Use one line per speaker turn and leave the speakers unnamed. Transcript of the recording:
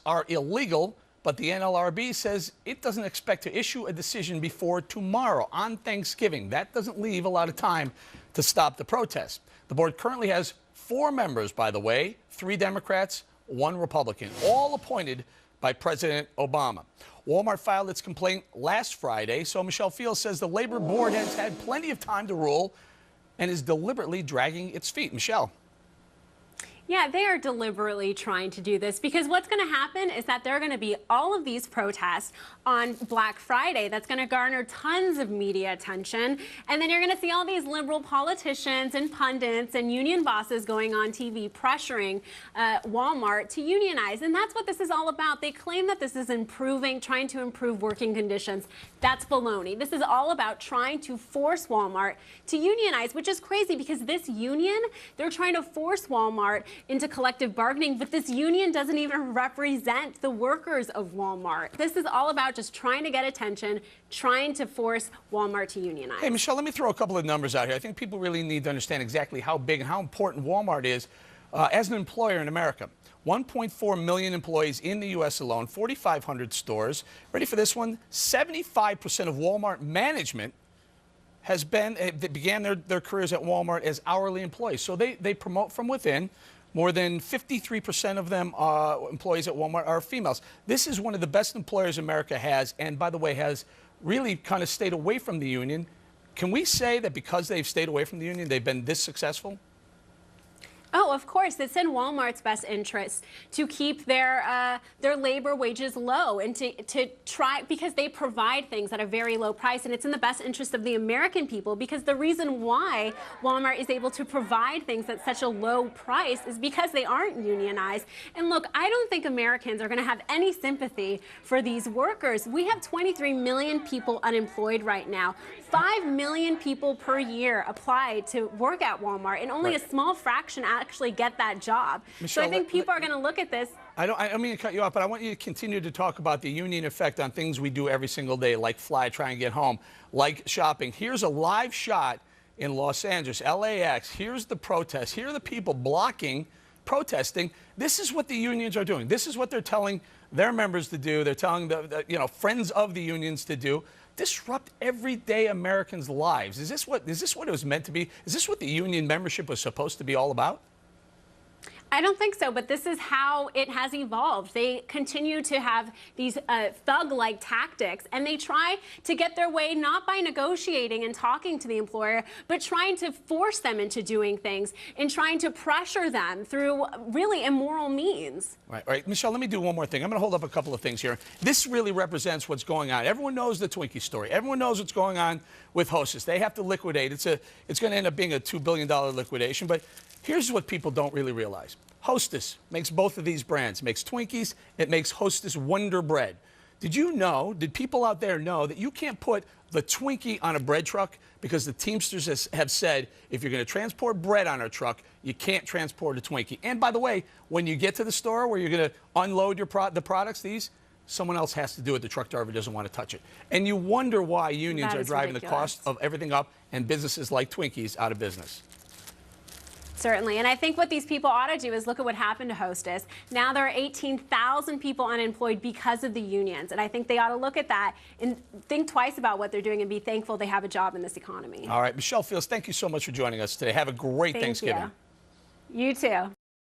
are illegal, but the NLRB says it doesn't expect to issue a decision before tomorrow on Thanksgiving. That doesn't leave a lot of time to stop the protest. The board currently has 4 members, by the way, 3 Democrats, 1 Republican, all appointed by President Obama. Walmart filed its complaint last Friday, so Michelle Fields says the Labor Board has had plenty of time to rule and is deliberately dragging its feet. Michelle.
Yeah, they are deliberately trying to do this because what's going to happen is that there are going to be all of these protests on Black Friday that's going to garner tons of media attention. And then you're going to see all these liberal politicians and pundits and union bosses going on TV pressuring Walmart to unionize. And that's what this is all about. They claim that this is trying to improve working conditions. That's baloney. This is all about trying to force Walmart to unionize, which is crazy because this union, they're trying to force Walmart into collective bargaining, but this union doesn't even represent the workers of Walmart. This is all about just trying to get attention, trying to force Walmart to unionize.
Hey, Michelle, let me throw a couple of numbers out here. I think people really need to understand exactly how big and how important Walmart is as an employer in America. 1.4 million employees in the U.S. alone, 4,500 stores. Ready for this one? 75% of Walmart management began their careers at Walmart as hourly employees. So they promote from within. More than 53% of them employees at Walmart are females. This is one of the best employers America has, and by the way, has really kind of stayed away from the union. Can we say that because they've stayed away from the union, they've been this successful?
Oh, of course. It's in Walmart's best interest to keep their labor wages low and to try, because they provide things at a very low price, and it's in the best interest of the American people, because the reason why Walmart is able to provide things at such a low price is because they aren't unionized. And look, I don't think Americans are going to have any sympathy for these workers. We have 23 million people unemployed right now. 5 million people per year apply to work at Walmart, and only a small fraction actually get that job. Michelle, so I think people are going to look at this.
I don't mean to cut you off, but I want you to continue to talk about the union effect on things we do every single day, like fly, try and get home, like shopping. Here's a live shot in Los Angeles, LAX. Here's the protest. Here are the people protesting. This is what the unions are doing. This is what they're telling their members to do. They're telling the friends of the unions to do. Disrupt everyday Americans' lives. Is this what it was meant to be? Is this what the union membership was supposed to be all about?
I don't think so, but this is how it has evolved. They continue to have these thug-like tactics, and they try to get their way not by negotiating and talking to the employer, but trying to force them into doing things and trying to pressure them through really immoral means.
Right. Michelle, let me do one more thing. I'm going to hold up a couple of things here. This really represents what's going on. Everyone knows the Twinkie story. Everyone knows what's going on with Hostess. They have to liquidate. It's going to end up being a $2 billion liquidation, but here's what people don't really realize. Hostess makes both of these brands. It makes Twinkies. It makes Hostess Wonder Bread. Did people out there know that you can't put the Twinkie on a bread truck because the Teamsters have said if you're going to transport bread on a truck, you can't transport a Twinkie. And by the way, when you get to the store where you're going to unload the products, someone else has to do it. The truck driver doesn't want to touch it. And you wonder why unions are driving the cost of everything up and businesses like Twinkies out of business.
Certainly. And I think what these people ought to do is look at what happened to Hostess. Now there are 18,000 people unemployed because of the unions. And I think they ought to look at that and think twice about what they're doing and be thankful they have a job in this economy.
All right. Michelle Fields, thank you so much for joining us today. Have a great Thanksgiving.
You too.